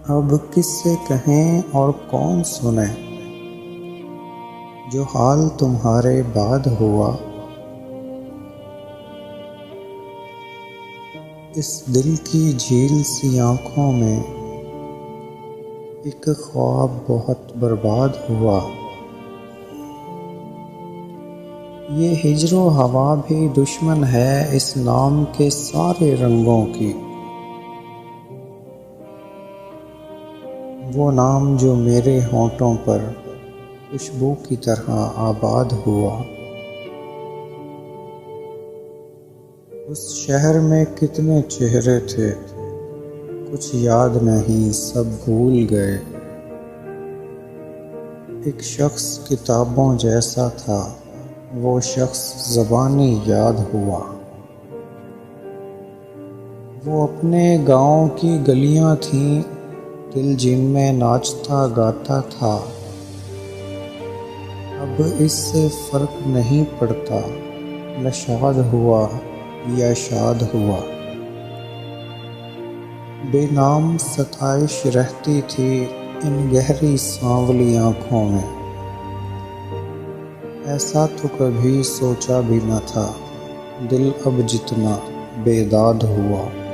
अब किससे कहें और कौन सुने, जो हाल तुम्हारे बाद हुआ। इस दिल की झील सी आँखों में एक ख्वाब बहुत बर्बाद हुआ। ये हिज्रो हवा भी दुश्मन है इस नाम के सारे रंगों की। वो नाम जो मेरे होंठों पर खुशबू की तरह आबाद हुआ। उस शहर में कितने चेहरे थे, कुछ याद नहीं, सब भूल गए। एक शख्स किताबों जैसा था, वो शख्स ज़बानी याद हुआ। वो अपने गांव की गलियां थीं, दिल जिनमें नाचता गाता था। अब इससे फ़र्क नहीं पड़ता, नशाद हुआ या शाद हुआ। बेनाम सताइश रहती थी इन गहरी सांवली आँखों में। ऐसा तो कभी सोचा भी न था, दिल अब जितना बेदाद हुआ।